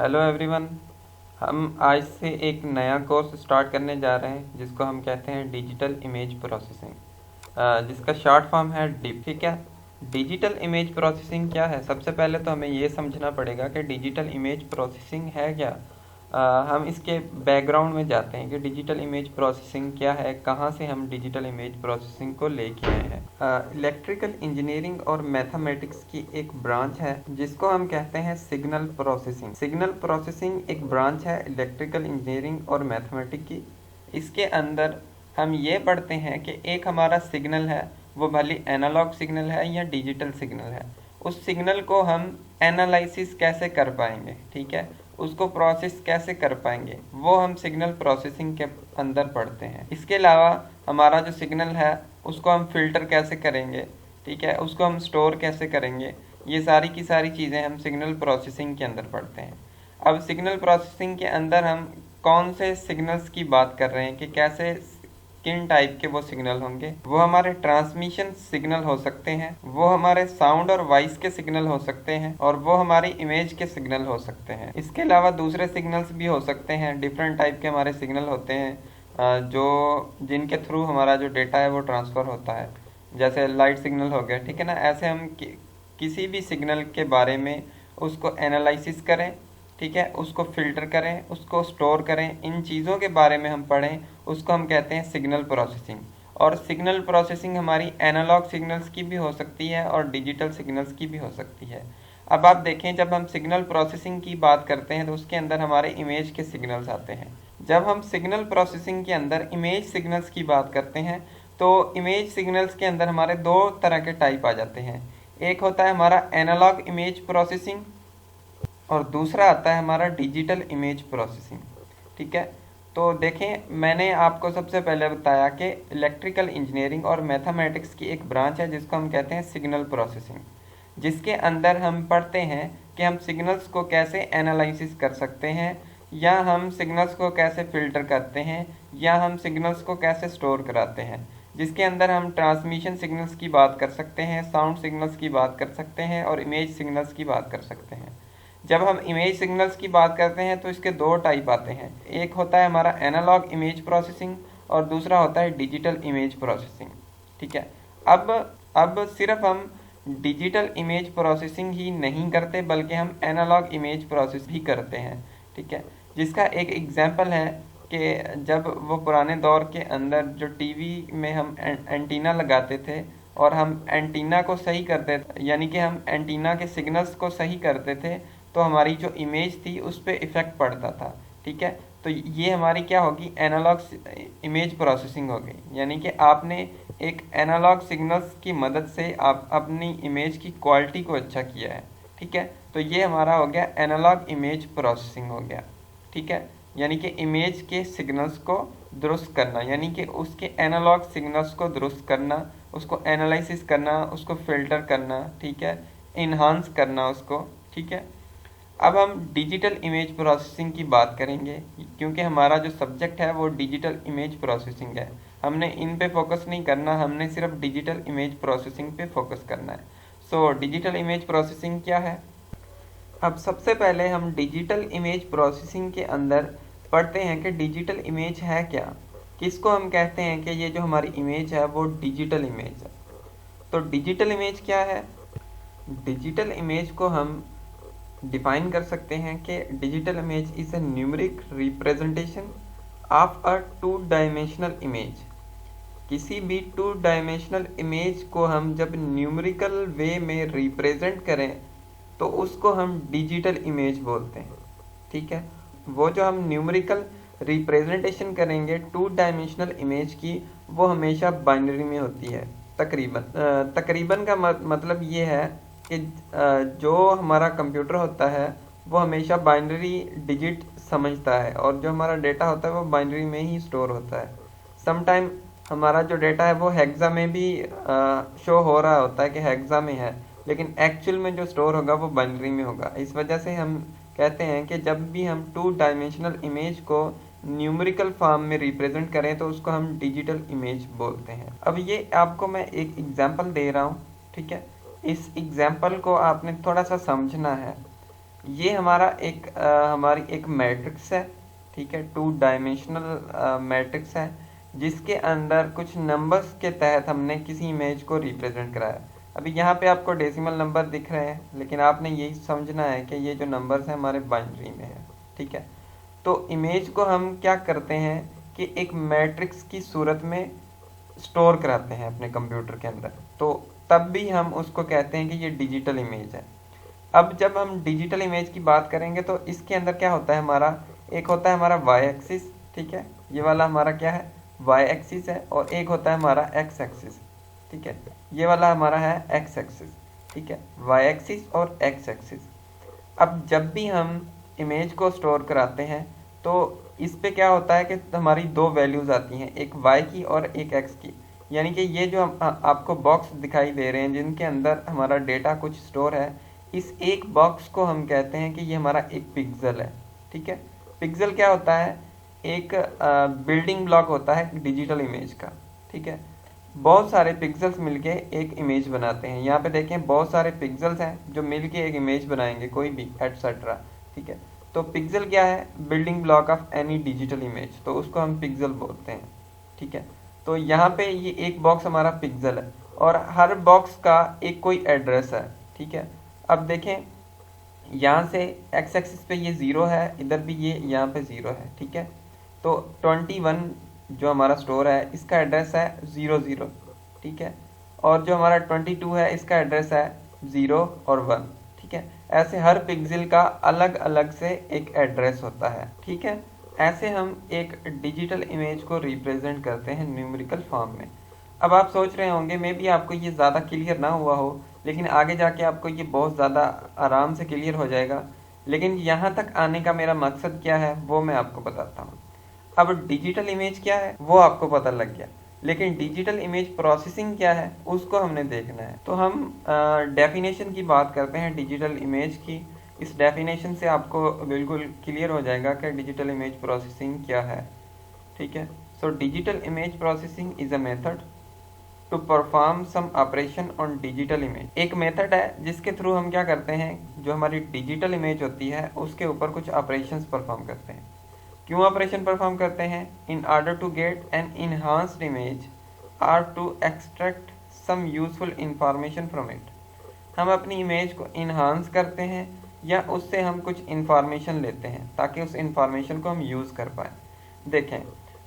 Hello everyone. हम आज से एक नया कोर्स स्टार्ट करने जा रहे हैं जिसको हम कहते हैं डिजिटल इमेज प्रोसेसिंग, जिसका शॉर्ट फॉर्म है डिप। ठीक है। डिजिटल इमेज प्रोसेसिंग क्या है? सबसे पहले तो हमें ये समझना पड़ेगा कि डिजिटल इमेज प्रोसेसिंग है क्या। हम इसके बैकग्राउंड में जाते हैं कि डिजिटल इमेज प्रोसेसिंग क्या है, कहाँ से हम डिजिटल इमेज प्रोसेसिंग को लेके आए हैं। इलेक्ट्रिकल इंजीनियरिंग और मैथमेटिक्स की एक ब्रांच है जिसको हम कहते हैं सिग्नल प्रोसेसिंग। सिग्नल प्रोसेसिंग एक ब्रांच है इलेक्ट्रिकल इंजीनियरिंग और मैथमेटिक्स की। इसके अंदर हम ये पढ़ते हैं कि एक हमारा सिग्नल है, वो भले एनालॉग सिग्नल है या डिजिटल सिग्नल है, उस सिग्नल को हम एनालिसिस कैसे कर पाएंगे, ठीक है, उसको प्रोसेस कैसे कर पाएंगे, वो हम सिग्नल प्रोसेसिंग के अंदर पढ़ते हैं। इसके अलावा हमारा जो सिग्नल है उसको हम फिल्टर कैसे करेंगे, ठीक है, उसको हम स्टोर कैसे करेंगे, ये सारी की सारी चीज़ें हम सिग्नल प्रोसेसिंग के अंदर पढ़ते हैं। अब सिग्नल प्रोसेसिंग के अंदर हम कौन से सिग्नल्स की बात कर रहे हैं कि कैसे किन टाइप के वो सिग्नल होंगे। वो हमारे ट्रांसमिशन सिग्नल हो सकते हैं, वो हमारे साउंड और वॉइस के सिग्नल हो सकते हैं, और वो हमारी इमेज के सिग्नल हो सकते हैं। इसके अलावा दूसरे सिग्नल्स भी हो सकते हैं, डिफरेंट टाइप के हमारे सिग्नल होते हैं जो जिनके थ्रू हमारा जो डेटा है वो ट्रांसफ़र होता है। जैसे लाइट सिग्नल हो गया, ठीक है ना। ऐसे हम किसी भी सिग्नल के बारे में उसको एनालिसिस करें, ठीक है, उसको फ़िल्टर करें, उसको स्टोर करें, इन चीज़ों के बारे में हम पढ़ें, उसको हम कहते हैं सिग्नल प्रोसेसिंग। और सिग्नल प्रोसेसिंग हमारी एनालॉग सिग्नल्स की भी हो सकती है और डिजिटल सिग्नल्स की भी हो सकती है। अब आप देखें, जब हम सिग्नल प्रोसेसिंग की बात करते हैं तो उसके अंदर हमारे इमेज के सिग्नल्स आते हैं। जब हम सिग्नल प्रोसेसिंग के अंदर इमेज सिग्नल्स की बात करते हैं तो इमेज सिग्नल्स के अंदर हमारे दो तरह के टाइप आ जाते हैं। एक होता है हमारा एनालॉग इमेज प्रोसेसिंग और दूसरा आता है हमारा डिजिटल इमेज प्रोसेसिंग। ठीक है। तो देखें, मैंने आपको सबसे पहले बताया कि इलेक्ट्रिकल इंजीनियरिंग और मैथमेटिक्स की एक ब्रांच है जिसको हम कहते हैं सिग्नल प्रोसेसिंग, जिसके अंदर हम पढ़ते हैं कि हम सिग्नल्स को कैसे एनालिसिस कर सकते हैं, या हम सिग्नल्स को कैसे फ़िल्टर करते हैं, या हम सिग्नल्स को कैसे स्टोर कराते हैं। जिसके अंदर हम ट्रांसमिशन सिग्नल्स की बात कर सकते हैं, साउंड सिग्नल्स की बात कर सकते हैं और इमेज सिग्नल्स की बात कर सकते हैं। जब हम इमेज सिग्नल्स की बात करते हैं तो इसके दो टाइप आते हैं। एक होता है हमारा एनालॉग इमेज प्रोसेसिंग और दूसरा होता है डिजिटल इमेज प्रोसेसिंग। ठीक है। अब सिर्फ हम डिजिटल इमेज प्रोसेसिंग ही नहीं करते बल्कि हम एनालॉग इमेज प्रोसेस भी करते हैं। ठीक है। जिसका एक एग्जांपल है कि जब वो पुराने दौर के अंदर जो टीवी में हम एंटीना लगाते थे और हम एंटीना को सही करते थे, यानी कि हम एंटीना के सिग्नल्स को सही करते थे, तो हमारी जो इमेज थी उस पर इफ़ेक्ट पड़ता था। ठीक है। तो ये हमारी क्या होगी, एनालॉग इमेज प्रोसेसिंग हो गई। यानी कि आपने एक एनालॉग सिग्नल्स की मदद से आप अपनी इमेज की क्वालिटी को अच्छा किया है। ठीक है। तो ये हमारा हो गया एनालॉग इमेज प्रोसेसिंग हो गया। ठीक है। यानी कि इमेज के सिग्नल्स को दुरुस्त करना, यानी कि उसके एनालॉग सिग्नल्स को दुरुस्त करना, उसको एनालिसिस करना, उसको फ़िल्टर करना, ठीक है, इन्हांस करना उसको। ठीक है। अब हम डिजिटल इमेज प्रोसेसिंग की बात करेंगे क्योंकि हमारा जो सब्जेक्ट है वो डिजिटल इमेज प्रोसेसिंग है। हमने इन पे फोकस नहीं करना, हमने सिर्फ डिजिटल इमेज प्रोसेसिंग पे फोकस करना है। सो डिजिटल इमेज प्रोसेसिंग क्या है? अब सबसे पहले हम डिजिटल इमेज प्रोसेसिंग के अंदर पढ़ते हैं कि डिजिटल इमेज है क्या, किसको हम कहते हैं कि ये जो हमारी इमेज है वो डिजिटल इमेज है। तो डिजिटल इमेज क्या है? डिजिटल इमेज को हम डिफाइन कर सकते हैं कि digital image is a numeric representation of a two dimensional image. किसी भी टू डायमेंशनल इमेज को हम जब न्यूमेरिकल वे में रिप्रेजेंट करें तो उसको हम डिजिटल इमेज बोलते हैं। ठीक है। वो जो हम न्यूमेरिकल रिप्रेजेंटेशन करेंगे टू डायमेंशनल इमेज की, वो हमेशा बाइनरी में होती है। तकरीबन का मतलब ये है कि जो हमारा कंप्यूटर होता है वो हमेशा बाइनरी डिजिट समझता है और जो हमारा डेटा होता है वो बाइनरी में ही स्टोर होता है। समटाइम हमारा जो डेटा है वो हेक्सा में भी शो हो रहा होता है कि हेक्सा में है, लेकिन एक्चुअल में जो स्टोर होगा वो बाइनरी में होगा। इस वजह से हम कहते हैं कि जब भी हम टू डायमेंशनल इमेज को न्यूमेरिकल फॉर्म में रिप्रेजेंट करें तो उसको हम डिजिटल इमेज बोलते हैं। अब ये आपको मैं एक एग्जांपल दे रहा हूँ। ठीक है। इस एग्जांपल को आपने थोड़ा सा समझना है। ये हमारी एक मैट्रिक्स है, ठीक है, 2 डायमेंशनल मैट्रिक्स है, जिसके अंदर कुछ नंबर्स के तहत हमने किसी इमेज को रिप्रेजेंट कराया। अभी यहाँ पे आपको डेसिमल नंबर दिख रहे हैं, लेकिन आपने यही समझना है कि ये जो नंबर्स हैं हमारे बाइनरी में है, ठीक है। तो इमेज को हम क्या करते हैं कि एक मैट्रिक्स की सूरत में स्टोर कराते हैं अपने कंप्यूटर के अंदर, तो तब भी हम उसको कहते हैं कि ये डिजिटल इमेज है। अब जब हम डिजिटल इमेज की बात करेंगे तो इसके अंदर क्या होता है हमारा, एक होता है हमारा वाई एक्सिस, ठीक है, ये वाला हमारा क्या है, वाई एक्सिस है, और एक होता है हमारा एक्स एक्सिस, ठीक है, ये वाला हमारा है एक्स एक्सिस, ठीक है, वाई एक्सिस और एक्स एक्सिस। अब जब भी हम इमेज को स्टोर कराते हैं तो इस पे क्या होता है कि हमारी दो वैल्यूज़ आती हैं, एक वाई की और एक एक्स की। यानी कि ये जो आपको बॉक्स दिखाई दे रहे हैं जिनके अंदर हमारा डेटा कुछ स्टोर है, इस एक बॉक्स को हम कहते हैं कि ये हमारा एक पिक्सल है, ठीक है। पिक्सल क्या होता है, एक बिल्डिंग ब्लॉक होता है डिजिटल इमेज का, ठीक है। बहुत सारे पिक्सल्स मिलके एक इमेज बनाते हैं। यहाँ पे देखें बहुत सारे पिक्सल्स हैं जो मिलके एक इमेज बनाएंगे, कोई भी एटसेट्रा, ठीक है। तो पिक्सल क्या है, building block of any digital image, तो उसको हम पिक्सल बोलते हैं, ठीक है। तो यहाँ पे ये एक बॉक्स हमारा पिक्सल है और हर बॉक्स का एक कोई एड्रेस है, ठीक है। अब देखें यहाँ से एक्स एक्सिस पे ये 0 है, इधर भी ये यहाँ पे 0 है, ठीक है। तो 21 जो हमारा स्टोर है इसका एड्रेस है 00, ठीक है। और जो हमारा 22 है इसका एड्रेस है 0 और 1, ठीक है। ऐसे हर पिक्सल का अलग अलग से एक एड्रेस होता है, ठीक है। ऐसे हम एक डिजिटल इमेज को रिप्रेजेंट करते हैं न्यूमेरिकल फॉर्म में। अब आप सोच रहे होंगे मे बी आपको ये ज़्यादा क्लियर ना हुआ हो, लेकिन आगे जाके आपको ये बहुत ज़्यादा आराम से क्लियर हो जाएगा। लेकिन यहाँ तक आने का मेरा मकसद क्या है वो मैं आपको बताता हूँ। अब डिजिटल इमेज क्या है वो आपको पता लग गया, लेकिन डिजिटल इमेज प्रोसेसिंग क्या है उसको हमने देखना है। तो हम डेफिनेशन की बात करते हैं डिजिटल इमेज की। इस डेफिनेशन से आपको बिल्कुल क्लियर हो जाएगा कि डिजिटल इमेज प्रोसेसिंग क्या है, ठीक है। So digital image processing is a method to perform some operation on digital image. एक मेथड है जिसके थ्रू हम क्या करते हैं, जो हमारी डिजिटल इमेज होती है उसके ऊपर कुछ ऑपरेशंस परफॉर्म करते हैं। क्यों ऑपरेशन परफॉर्म करते हैं, in order to get an enhanced image और to extract some useful information from it. हम अपनी इमेज को इन्हांस करते हैं या उससे हम कुछ इंफॉर्मेशन लेते हैं ताकि उस इंफॉर्मेशन को हम यूज़ कर पाएँ। देखें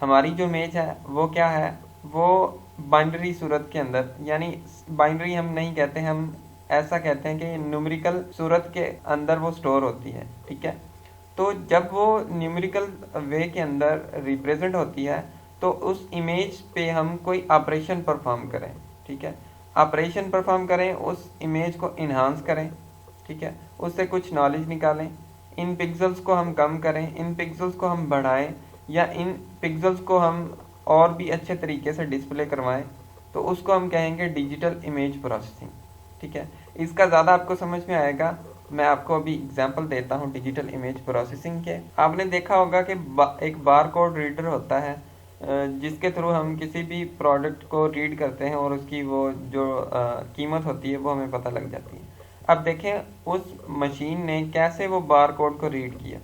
हमारी जो इमेज है वो क्या है, वो बाइनरी सूरत के अंदर, यानी बाइनरी हम नहीं कहते, हम ऐसा कहते हैं कि न्यूमेरिकल सूरत के अंदर वो स्टोर होती है, ठीक है। तो जब वो न्यूमेरिकल वे के अंदर रिप्रेजेंट होती है तो उस इमेज पे हम कोई ऑपरेशन परफॉर्म करें, ठीक है। ऑपरेशन परफॉर्म करें, उस इमेज को इन्हांस करें, ठीक है, उससे कुछ नॉलेज निकालें, इन पिक्सल्स को हम कम करें, इन पिक्सल्स को हम बढ़ाएं, या इन पिक्सल्स को हम और भी अच्छे तरीके से डिस्प्ले करवाएं, तो उसको हम कहेंगे डिजिटल इमेज प्रोसेसिंग, ठीक है। इसका ज़्यादा आपको समझ में आएगा, मैं आपको अभी एग्जांपल देता हूँ डिजिटल इमेज प्रोसेसिंग के। आपने देखा होगा कि एक बार कोड रीडर होता है जिसके थ्रू हम किसी भी प्रोडक्ट को रीड करते हैं और उसकी वो जो कीमत होती है वो हमें पता लग जाती है। अब देखें उस मशीन ने कैसे वो बार कोड को रीड किया,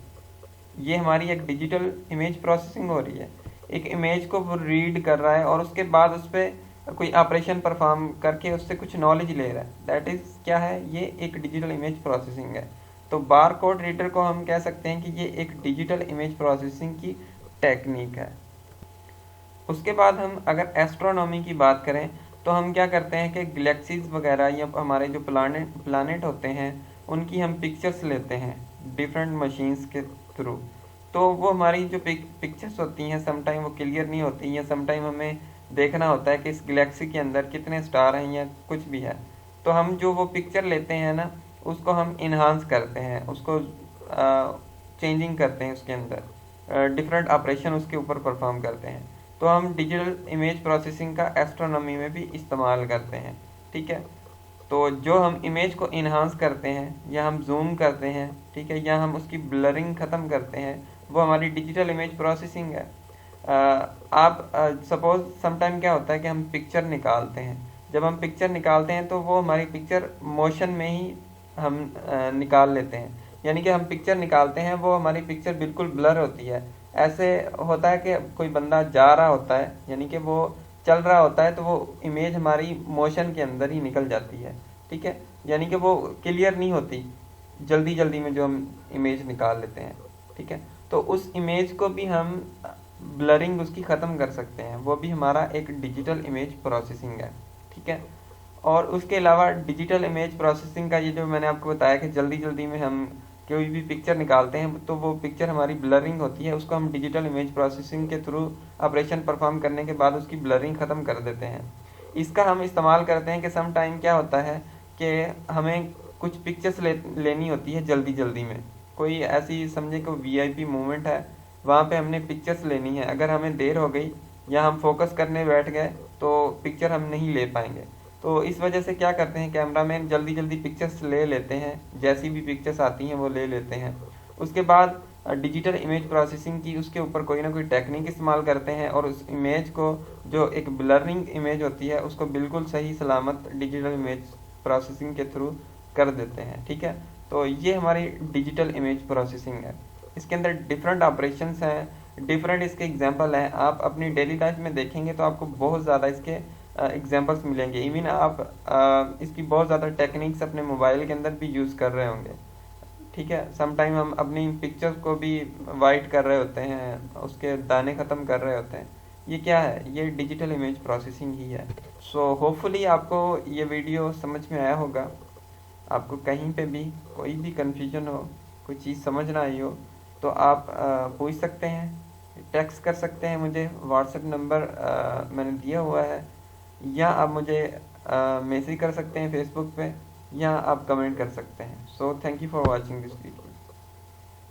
ये हमारी एक डिजिटल इमेज प्रोसेसिंग हो रही है। एक इमेज को वो रीड कर रहा है और उसके बाद उस पर कोई ऑपरेशन परफॉर्म करके उससे कुछ नॉलेज ले रहा है, दैट इज़ क्या है, ये एक डिजिटल इमेज प्रोसेसिंग है। तो बार कोड रीडर को हम कह सकते हैं कि ये एक डिजिटल इमेज प्रोसेसिंग की टेक्निक है। उसके बाद हम अगर एस्ट्रोनॉमी की बात करें तो हम क्या करते हैं कि गैलेक्सीज वगैरह या हमारे जो प्लानेट होते हैं उनकी हम पिक्चर्स लेते हैं डिफरेंट मशीन्स के थ्रू। तो वो हमारी जो पिक्चर्स होती हैं समटाइम वो क्लियर नहीं होती, या समटाइम हमें देखना होता है कि इस गैलेक्सी के अंदर कितने स्टार हैं या कुछ भी है। तो हम जो वो पिक्चर लेते हैं ना उसको हम इन्हांस करते हैं, उसको चेंजिंग करते हैं, उसके अंदर डिफरेंट ऑपरेशन उसके ऊपर परफॉर्म करते हैं। तो हम डिजिटल इमेज प्रोसेसिंग का एस्ट्रोनॉमी में भी इस्तेमाल करते हैं, ठीक है। तो जो हम इमेज को इन्हांस करते हैं या हम जूम करते हैं, ठीक है, या हम उसकी ब्लरिंग ख़त्म करते हैं, वो हमारी डिजिटल इमेज प्रोसेसिंग है। आप सपोज़ समटाइम क्या होता है कि हम पिक्चर निकालते हैं, जब हम पिक्चर निकालते हैं तो वो हमारी पिक्चर मोशन में ही हम निकाल लेते हैं, यानी कि हम पिक्चर निकालते हैं वो हमारी पिक्चर बिल्कुल ब्लर होती है। ऐसे होता है कि कोई बंदा जा रहा होता है, यानी कि वो चल रहा होता है, तो वो इमेज हमारी मोशन के अंदर ही निकल जाती है, ठीक है, यानी कि वो क्लियर नहीं होती जल्दी जल्दी में जो हम इमेज निकाल लेते हैं, ठीक है। तो उस इमेज को भी हम ब्लरिंग उसकी ख़त्म कर सकते हैं, वो भी हमारा एक डिजिटल इमेज प्रोसेसिंग है, ठीक है। और उसके अलावा डिजिटल इमेज प्रोसेसिंग का ये जो मैंने आपको बताया कि जल्दी जल्दी में हम कोई भी पिक्चर निकालते हैं तो वो पिक्चर हमारी ब्लरिंग होती है, उसको हम डिजिटल इमेज प्रोसेसिंग के थ्रू ऑपरेशन परफॉर्म करने के बाद उसकी ब्लरिंग ख़त्म कर देते हैं। इसका हम इस्तेमाल करते हैं कि सम टाइम क्या होता है कि हमें कुछ पिक्चर्स लेनी होती है जल्दी जल्दी में, कोई ऐसी समझे कि वीआईपी मोमेंट है, वहाँ पे हमने पिक्चर्स लेनी है, अगर हमें देर हो गई या हम फोकस करने बैठ गए तो पिक्चर हम नहीं ले पाएंगे। तो इस वजह से क्या करते हैं, कैमरामैन जल्दी जल्दी पिक्चर्स ले लेते हैं, जैसी भी पिक्चर्स आती हैं वो ले लेते हैं। उसके बाद डिजिटल इमेज प्रोसेसिंग की उसके ऊपर कोई ना कोई टेक्निक इस्तेमाल करते हैं और उस इमेज को, जो एक ब्लरिंग इमेज होती है, उसको बिल्कुल सही सलामत डिजिटल इमेज प्रोसेसिंग के थ्रू कर देते हैं, ठीक है। तो ये हमारी डिजिटल इमेज प्रोसेसिंग है। इसके अंदर डिफरेंट ऑपरेशंस हैं, डिफरेंट इसके एग्जांपल हैं। आप अपनी डेली लाइफ में देखेंगे तो आपको बहुत ज़्यादा इसके एग्जांपल्स मिलेंगे। इवन आप इसकी बहुत ज़्यादा टेक्निक्स अपने मोबाइल के अंदर भी यूज़ कर रहे होंगे, ठीक है। समटाइम हम अपनी पिक्चर्स को भी वाइट कर रहे होते हैं, उसके दाने ख़त्म कर रहे होते हैं। ये क्या है, ये डिजिटल इमेज प्रोसेसिंग ही है। सो होपफुली आपको ये वीडियो समझ में आया होगा। आपको कहीं पे भी कोई भी कन्फ्यूजन हो, कोई चीज़ समझ ना आई हो, तो आप पूछ सकते हैं, टेक्स्ट कर सकते हैं मुझे, व्हाट्सएप नंबर मैंने दिया हुआ है, या आप मुझे मैसेज कर सकते हैं फेसबुक पे, या आप कमेंट कर सकते हैं। So thank you for watching this video.